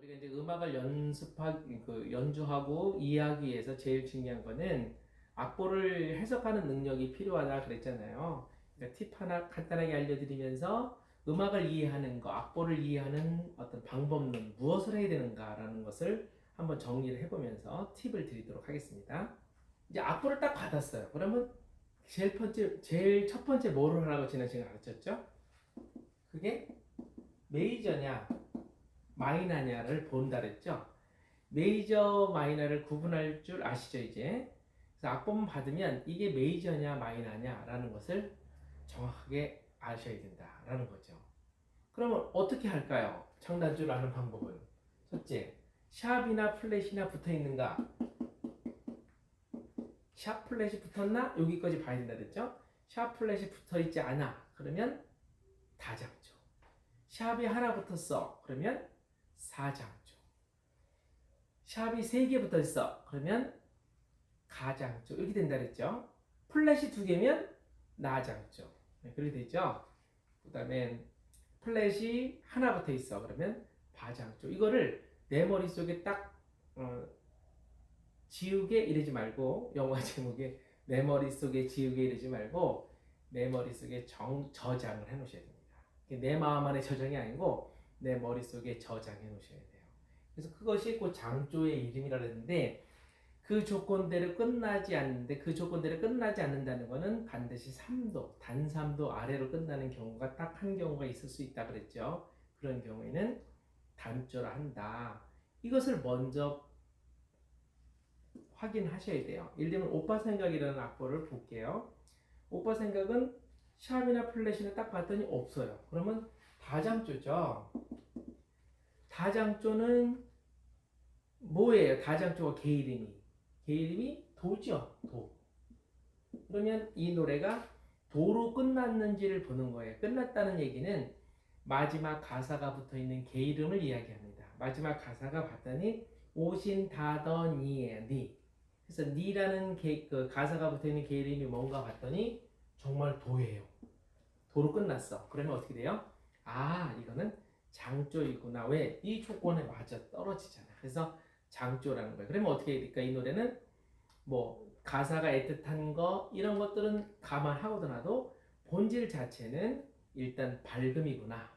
우리가 이제 음악을 연주하고 이해하기 위해서 제일 중요한 거는 악보를 해석하는 능력이 필요하다 그랬잖아요. 그러니까 팁 하나 간단하게 알려드리면서 음악을 이해하는 거, 악보를 이해하는 어떤 방법론, 무엇을 해야 되는가라는 것을 한번 정리를 해보면서 팁을 드리도록 하겠습니다. 이제 악보를 딱 받았어요. 그러면 제일 첫 번째 뭐를 하라고 지난 시간에 가르쳤죠? 그게 메이저냐, 마이너냐를 본다 그랬죠. 메이저 마이너를 구분할 줄 아시죠 이제. 그래서 악보만 받으면 이게 메이저냐 마이너냐라는 것을 정확하게 아셔야 된다라는 거죠. 그러면 어떻게 할까요? 장단주를 아는 방법은 첫째, 샵이나 플랫이나 붙어 있는가? 샵 플랫이 붙었나? 여기까지 봐야 된다 그랬죠. 샵 플랫이 붙어 있지 않아. 그러면 다장조. 샵이 하나 붙었어. 그러면 사장조. 샵이 3개 붙어 있어. 그러면 가장조. 이렇게 된다 그랬죠. 플랫이 2개면 나장조. 네, 그렇게 되죠. 그 다음에 플랫이 하나 붙어 있어. 그러면 바장조. 이거를 내 머릿속에 딱 지우개 이러지 말고, 영화 제목에 내 머릿속에 지우개 이러지 말고 내 머릿속에 저장을 해 놓으셔야 됩니다. 내 마음 안에 저장이 아니고 내 머릿속에 저장해 놓으셔야 돼요. 그래서 그것이 그 장조의 이름이라 그랬는데, 그 조건대로 끝나지 않는다는 것은 반드시 3도, 단 3도 아래로 끝나는 경우가 딱 한 경우가 있을 수 있다 그랬죠. 그런 경우에는 단조를 한다. 이것을 먼저 확인하셔야 돼요. 예를 들면 오빠 생각이라는 악보를 볼게요. 오빠 생각은 샵이나 플랫이나 딱 봤더니 없어요. 그러면 다장조죠. 다장조는 뭐예요? 다장조가 개 이름이 도죠. 도. 그러면 이 노래가 도로 끝났는지를 보는 거예요. 끝났다는 얘기는 마지막 가사가 붙어있는 개 이름을 이야기합니다. 마지막 가사가 봤더니 오신다더니에 니. 그래서 니라는 그 가사가 붙어있는 개 이름이 뭔가 봤더니 정말 도예요. 도로 끝났어. 그러면 어떻게 돼요? 아, 이거는 장조이구나. 왜? 이 조건에 맞아 떨어지잖아. 그래서 장조라는 거예요. 그러면 어떻게 해야 될까? 이 노래는 뭐 가사가 애틋한 거 이런 것들은 감안하고더라도 본질 자체는 일단 밝음이구나,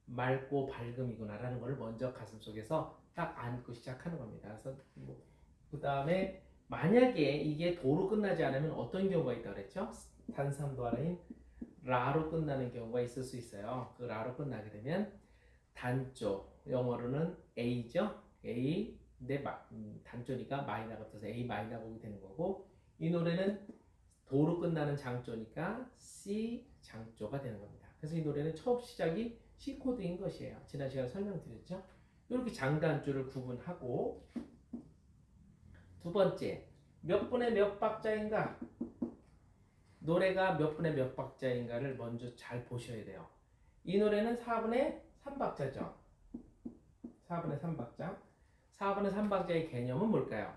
맑고 밝음이구나라는 걸 먼저 가슴속에서 딱 안고 시작하는 겁니다. 그래서 그 다음에 만약에 이게 도로 끝나지 않으면 어떤 경우가 있다 그랬죠? 단삼도 아래인 라로 끝나는 경우가 있을 수 있어요. 그 라로 끝나게 되면 단조, 영어로는 A죠. A, 근데 단조니까 마이너가 붙어서 A 마이너 곡이 되는 거고, 이 노래는 도로 끝나는 장조니까 C 장조가 되는 겁니다. 그래서 이 노래는 처음 시작이 C 코드인 것이에요. 지난 시간에 설명드렸죠. 이렇게 장단조를 구분하고, 두 번째, 몇 분의 몇 박자인가? 노래가 몇 분의 몇 박자인가를 먼저 잘 보셔야 돼요. 이 노래는 4분의 3박자죠. 4분의 3박자. 4분의 3박자의 개념은 뭘까요?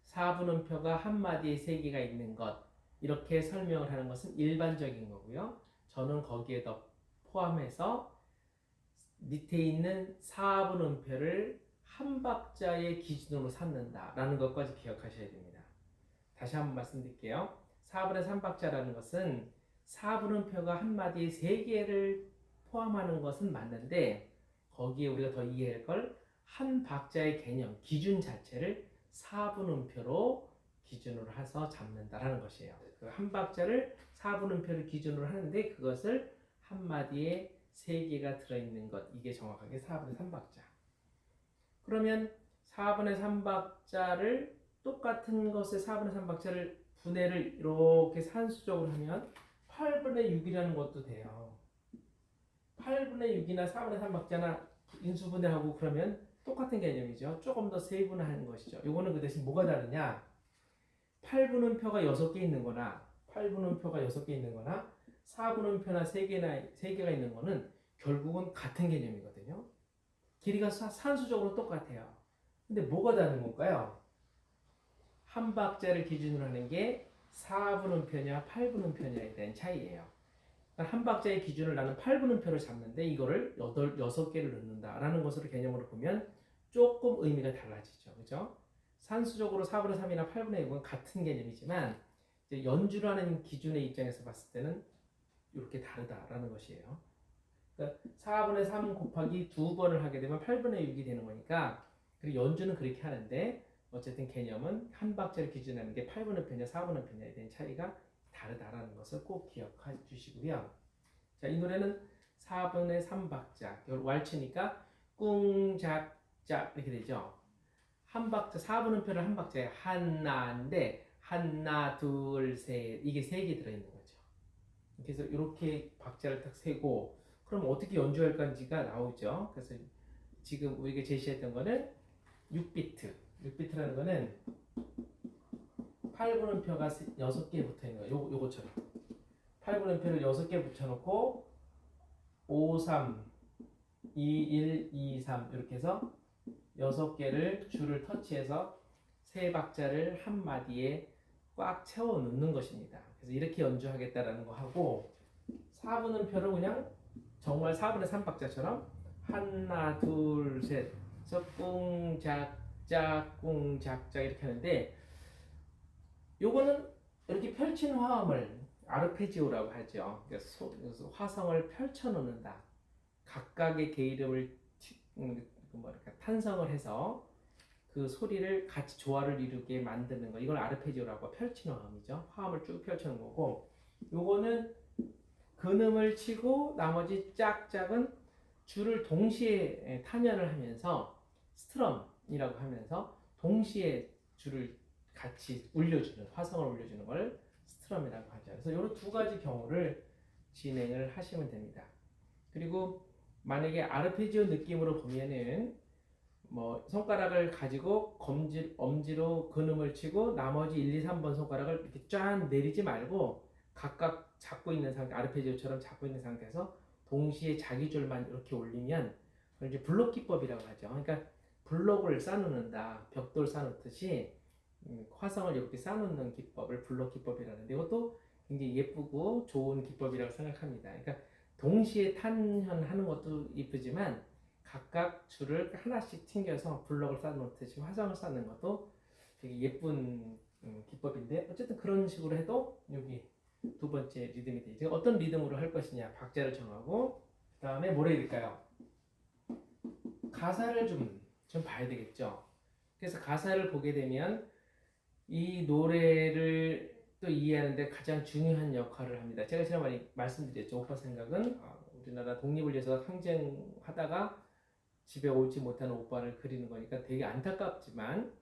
4분음표가 한 마디에 3개가 있는 것. 이렇게 설명을 하는 것은 일반적인 거고요. 저는 거기에 더 포함해서 밑에 있는 4분음표를 한 박자의 기준으로 삼는다라는 것까지 기억하셔야 됩니다. 다시 한번 말씀드릴게요. 4분의 3박자라는 것은 4분음표가 한 마디에 3개를 포함하는 것은 맞는데, 거기에 우리가 더 이해할 걸 한 박자의 개념, 기준 자체를 4분음표로 기준으로 해서 잡는다라는 것이에요. 그 한 박자를 4분음표를 기준으로 하는데 그것을 한 마디에 3개가 들어있는 것, 이게 정확하게 4분의 3박자. 그러면 4분의 3박자를 똑같은 것의 4분의 3박자를 분해를 이렇게 산수적으로 하면 8분의 6이라는 것도 돼요. 8분의 6이나 4분의 3박자나 인수분해하고 그러면 똑같은 개념이죠. 조금 더 세분화하는 것이죠. 이거는 그 대신 뭐가 다르냐? 8분음표가 6개 있는 거나 8분음표가 6개 있는 거나 4분음표나 3개가 있는 거는 결국은 같은 개념이거든요. 길이가 산수적으로 똑같아요. 근데 뭐가 다른 걸까요? 한 박자를 기준으로 하는 게 4분음표냐 8분음표냐에 대한 차이예요. 한 박자의 기준을 나는 8분음표로 잡는데 이거를 6개를 넣는다라는 것으로 개념으로 보면 조금 의미가 달라지죠. 그죠? 산수적으로 4분의 3이나 8분의 6은 같은 개념이지만 이제 연주를 하는 기준의 입장에서 봤을 때는 이렇게 다르다라는 것이에요. 그러니까 4분의 3 곱하기 2번을 하게 되면 8분의 6이 되는 거니까 그리고 연주는 그렇게 하는데 어쨌든 개념은 한 박자를 기준하는 게 8분의 표냐 4분의 표냐에 대한 차이가 다르다라는 것을 꼭 기억해 주시고요. 자, 이 노래는 4분의 3박자 왈츠니까 꿍작작 이렇게 되죠. 한 박자 4분음표를 한 박자에 하나인데 하나 둘셋 이게 3개 들어있는 거죠. 그래서 이렇게 박자를 딱 세고 그럼 어떻게 연주할 건지가 나오죠. 그래서 지금 우리가 제시했던 거는 6비트라는 거는 8분음표가 6개 붙어 있는 거예요. 요거처럼 8분음표를 6개 붙여놓고 5, 3, 2, 1, 2, 3 이렇게 해서 6개를 줄을 터치해서 3박자를 한 마디에 꽉 채워 넣는 것입니다. 그래서 이렇게 연주하겠다라는 거 하고 4분음표를 그냥 정말 4분의 3박자처럼 하나 둘 셋 해서 꿍작작 꿍작작 이렇게 하는데 요거는 이렇게 펼친 화음을 아르페지오라고 하죠. 그래서 화성을 펼쳐 놓는다. 각각의 게이름을 탄성을 해서 그 소리를 같이 조화를 이루게 만드는 거. 이걸 아르페지오라고 펼치는 화음이죠. 화음을 쭉 펼쳐놓은 거고 요거는 근음을 치고 나머지 짝짝은 줄을 동시에 탄연을 하면서 스트럼이라고 하면서 동시에 줄을 같이 울려주는 화성을 울려주는 걸 스트럼이라고 하죠. 그래서 이런 두 가지 경우를 진행을 하시면 됩니다. 그리고 만약에 아르페지오 느낌으로 보면은 뭐 손가락을 가지고 엄지로 근음을 치고 나머지 1, 2, 3번 손가락을 이렇게 쫙 내리지 말고 각각 잡고 있는 상태, 아르페지오처럼 잡고 있는 상태에서 동시에 자기 줄만 이렇게 올리면 그걸 이제 블록 기법이라고 하죠. 그러니까 블록을 쌓아놓는다, 벽돌 쌓아놓듯이 화성을 이렇게 쌓아놓는 기법을 블록 기법이라는데 이것도 굉장히 예쁘고 좋은 기법이라고 생각합니다. 그러니까 동시에 탄현하는 것도 예쁘지만 각각 줄을 하나씩 튕겨서 블록을 쌓아놓듯이 화성을 쌓는 것도 되게 예쁜 기법인데 어쨌든 그런 식으로 해도 여기 두 번째 리듬이 되죠. 어떤 리듬으로 할 것이냐 박자를 정하고 그 다음에 뭘 해야 될까요? 가사를 좀 봐야 되겠죠. 그래서 가사를 보게 되면 이 노래를 또 이해하는데 가장 중요한 역할을 합니다. 제가 지난번에 말씀드렸죠. 오빠 생각은 우리나라 독립을 위해서 항쟁하다가 집에 오지 못하는 오빠를 그리는 거니까 되게 안타깝지만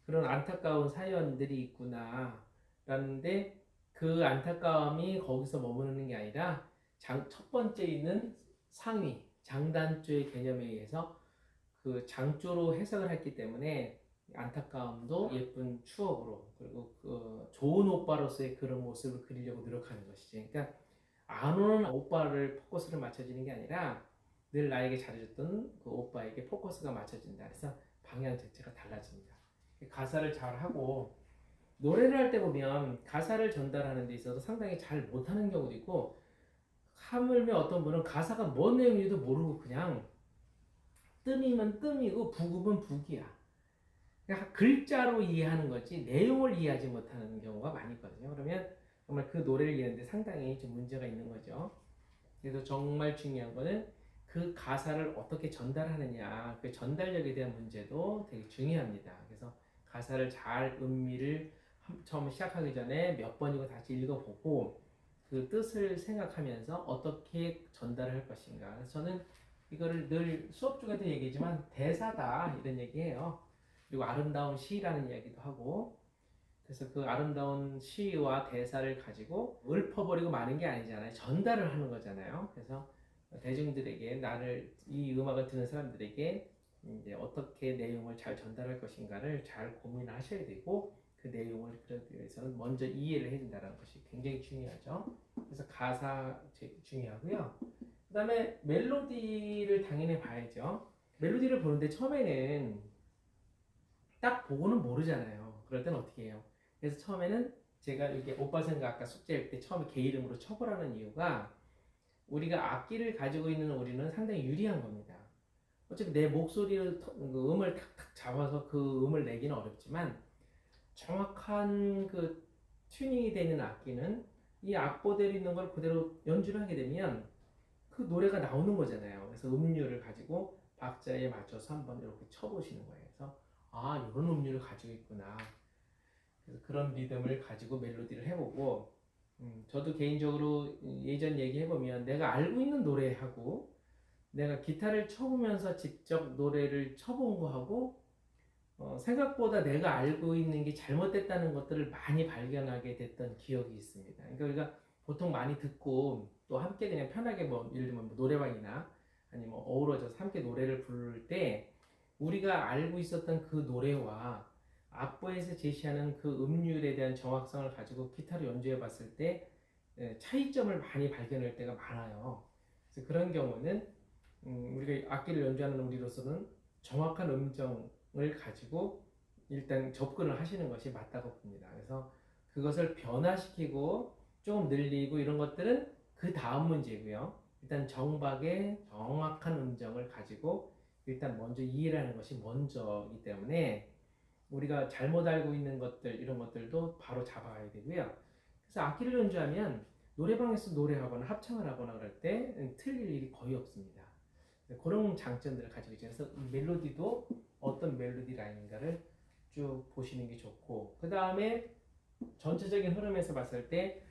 그런 안타까운 사연들이 있구나 라는데 그 안타까움이 거기서 머무르는 게 아니라 첫 번째 있는 상위 장단조의 개념에 의해서 그 장조로 해석을 했기 때문에 안타까움도 예쁜 추억으로 그리고 그 좋은 오빠로서의 그런 모습을 그리려고 노력하는 것이지. 그러니까 안 오는 오빠를 포커스를 맞춰지는 게 아니라 늘 나에게 잘해줬던 그 오빠에게 포커스가 맞춰진다. 그래서 방향 자체가 달라집니다. 가사를 잘 하고 노래를 할 때 보면 가사를 전달하는 데 있어서 상당히 잘 못하는 경우도 있고 하물며 어떤 분은 가사가 뭔 내용인지도 모르고 그냥 뜸이면 뜸이고 북이면 북이야. 그러니까 글자로 이해하는 거지 내용을 이해하지 못하는 경우가 많이 있거든요. 그러면 정말 그 노래를 이해하는데 상당히 좀 문제가 있는 거죠. 그래서 정말 중요한 거는 그 가사를 어떻게 전달하느냐 그 전달력에 대한 문제도 되게 중요합니다. 그래서 가사를 잘 의미를 처음 시작하기 전에 몇 번이고 다시 읽어보고 그 뜻을 생각하면서 어떻게 전달을 할 것인가. 그래서 저는 이거를 늘 수업 중에도 얘기하지만 대사다 이런 얘기해요. 그리고 아름다운 시라는 이야기도 하고 그래서 그 아름다운 시와 대사를 가지고 읊어버리고 마는 게 아니잖아요. 전달을 하는 거잖아요. 그래서 대중들에게 이 음악을 듣는 사람들에게 이제 어떻게 내용을 잘 전달할 것인가를 잘 고민하셔야 되고 그 내용을 그러기 위해서는 먼저 이해를 해준다는 것이 굉장히 중요하죠. 그래서 가사 중요하고요. 그 다음에 멜로디를 당연히 봐야죠. 멜로디를 보는데 처음에는 딱 보고는 모르잖아요. 그럴 때는 어떻게 해요? 그래서 처음에는 제가 여기 오빠 생각 아까 숙제할 때 처음에 개 이름으로 쳐보라는 이유가 우리가 악기를 가지고 있는 우리는 상당히 유리한 겁니다. 어차피 내 목소리를 그 음을 탁탁 잡아서 그 음을 내기는 어렵지만 정확한 그 튜닝이 되는 악기는 이 악보대로 있는 걸 그대로 연주를 하게 되면 그 노래가 나오는 거잖아요. 그래서 음률을 가지고 박자에 맞춰서 한번 이렇게 쳐보시는 거예요. 그래서 아, 이런 음률을 가지고 있구나. 그래서 그런 리듬을 가지고 멜로디를 해보고, 저도 개인적으로 예전 얘기해보면 내가 알고 있는 노래하고 내가 기타를 쳐보면서 직접 노래를 쳐본 거하고 생각보다 내가 알고 있는 게 잘못됐다는 것들을 많이 발견하게 됐던 기억이 있습니다. 그러니까 우리가 보통 많이 듣고 또 함께 그냥 편하게 뭐 예를 들면 뭐 노래방이나 아니면 뭐 어우러져서 함께 노래를 부를 때 우리가 알고 있었던 그 노래와 악보에서 제시하는 그 음률에 대한 정확성을 가지고 기타로 연주해 봤을 때 차이점을 많이 발견할 때가 많아요. 그래서 그런 경우는 우리가 악기를 연주하는 우리로서는 정확한 음정을 가지고 일단 접근을 하시는 것이 맞다고 봅니다. 그래서 그것을 변화시키고 조금 늘리고 이런 것들은 그 다음 문제고요. 일단 정박의 정확한 음정을 가지고 일단 먼저 이해를 하는 것이 먼저이기 때문에 우리가 잘못 알고 있는 것들 이런 것들도 바로 잡아야 되고요. 그래서 악기를 연주하면 노래방에서 노래하거나 합창을 하거나 그럴 때 틀릴 일이 거의 없습니다. 그런 장점들을 가지고 있죠. 그래서 멜로디도 어떤 멜로디 라인인가를 쭉 보시는 게 좋고 그 다음에 전체적인 흐름에서 봤을 때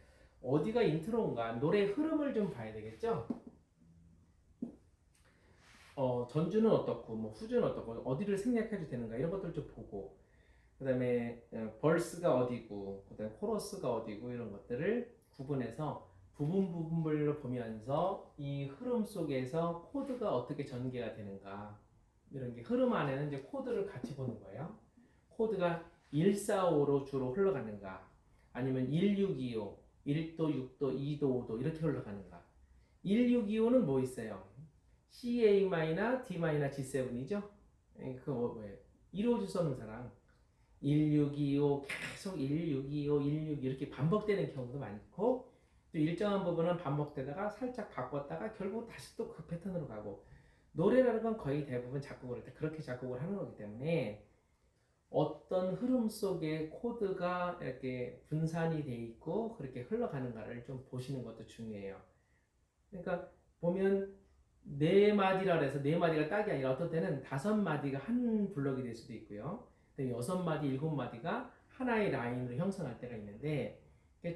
어디가 인트로인가 노래 흐름을 좀 봐야 되겠죠. 전주는 어떻고 뭐 후주는 어떻고 어디를 생략해도 되는가 이런 것들 좀 보고 그 다음에 벌스가 어디고 그 다음에 코러스가 어디고 이런 것들을 구분해서 부분별로 보면서 이 흐름 속에서 코드가 어떻게 전개가 되는가 이런 게 흐름 안에는 이제 코드를 같이 보는 거예요. 코드가 145로 주로 흘러가는가 아니면 1625, 1도, 6도, 2도, 5도 이렇게 흘러가는가. 1625는 뭐 있어요? C, A 마이너, D 마이너, G7이죠? 그거 뭐예요? 이루어질 수 없는 사랑. 1625 계속 1625, 16 이렇게 반복되는 경우도 많고 또 일정한 부분은 반복되다가 살짝 바꿨다가 결국 다시 또 그 패턴으로 가고 노래라는 건 거의 대부분 작곡을 할 때 그렇게 작곡을 하는 거기 때문에 어떤 흐름 속에 코드가 이렇게 분산이 돼 있고 그렇게 흘러가는가를 좀 보시는 것도 중요해요. 그러니까 보면 네 마디라 해서 네 마디가 딱이 아니라 어떤 때는 다섯 마디가 한 블럭이 될 수도 있고요. 여섯 마디, 일곱 마디가 하나의 라인으로 형성할 때가 있는데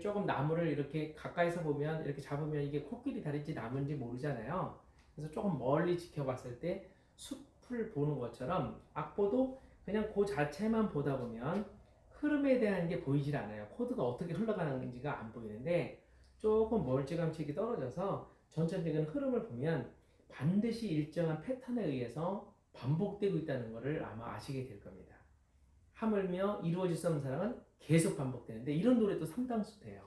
조금 나무를 이렇게 가까이서 보면 이렇게 잡으면 이게 코끼리 다리인지 나무인지 모르잖아요. 그래서 조금 멀리 지켜봤을 때 숲을 보는 것처럼 악보도 그냥 그 자체만 보다 보면 흐름에 대한 게 보이질 않아요. 코드가 어떻게 흘러가는지가 안 보이는데 조금 멀찌감치 떨어져서 전체적인 흐름을 보면 반드시 일정한 패턴에 의해서 반복되고 있다는 것을 아마 아시게 될 겁니다. 하물며 이루어질 수 없는 사랑은 계속 반복되는데 이런 노래도 상당수 돼요.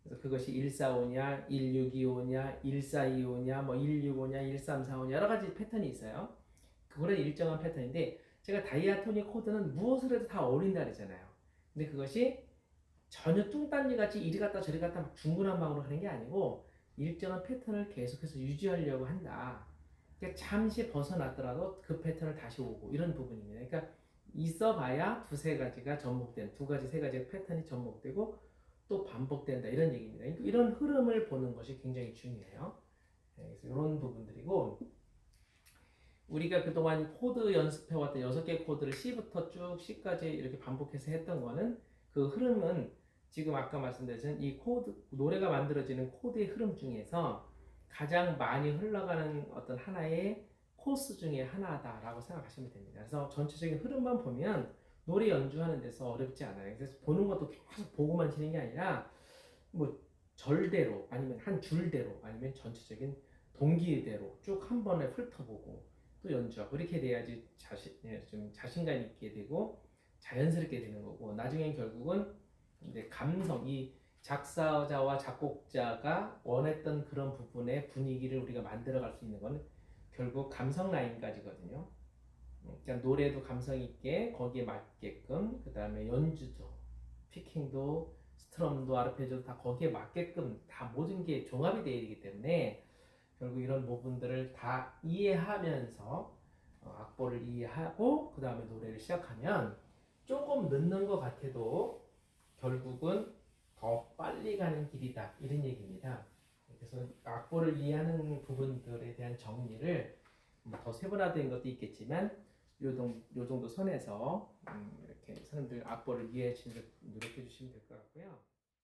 그래서 그것이 145냐, 1625냐, 1425냐, 뭐 165냐, 1345냐 여러 가지 패턴이 있어요. 그거는 일정한 패턴인데 제가 다이아토닉 코드는 무엇을 해도 다 어울린다 그랬잖아요. 근데 그것이 전혀 뚱딴지 같이 이리 갔다 저리 갔다 막 중구난방으로 하는 게 아니고 일정한 패턴을 계속해서 유지하려고 한다. 그러니까 잠시 벗어났더라도 그 패턴을 다시 오고 이런 부분입니다. 그러니까 있어봐야 두세 가지가 접목된 두 가지 세 가지의 패턴이 접목되고 또 반복된다 이런 얘기입니다. 그러니까 이런 흐름을 보는 것이 굉장히 중요해요. 그래서 이런 부분들이고 우리가 그동안 코드 연습해왔던 6개 코드를 C부터 쭉 C까지 이렇게 반복해서 했던 거는 그 흐름은 지금 아까 말씀드린 이 코드 노래가 만들어지는 코드의 흐름 중에서 가장 많이 흘러가는 어떤 하나의 코스 중에 하나다라고 생각하시면 됩니다. 그래서 전체적인 흐름만 보면 노래 연주하는 데서 어렵지 않아요. 그래서 보는 것도 계속 보고만 치는 게 아니라 뭐 절대로 아니면 한 줄대로 아니면 전체적인 동기대로 쭉 한 번에 훑어보고 또 연주하고 이렇게 돼야지 좀 자신감 있게 되고 자연스럽게 되는 거고 나중엔 결국은 이제 감성 이 작사자와 작곡자가 원했던 그런 부분의 분위기를 우리가 만들어갈 수 있는 건 결국 감성 라인까지거든요. 그러니까 노래도 감성 있게 거기에 맞게끔 그 다음에 연주도 피킹도 스트럼도 아르페지오도 다 거기에 맞게끔 다 모든 게 종합이 되어야 되기 때문에 결국 이런 부분들을 다 이해하면서 악보를 이해하고 그 다음에 노래를 시작하면 조금 늦는 것 같아도 결국은 더 빨리 가는 길이다 이런 얘기입니다. 그래서 악보를 이해하는 부분들에 대한 정리를 더 세분화된 것도 있겠지만 요 정도 선에서 이렇게 사람들 악보를 이해해 주시는 노력해 주시면 될 것 같고요.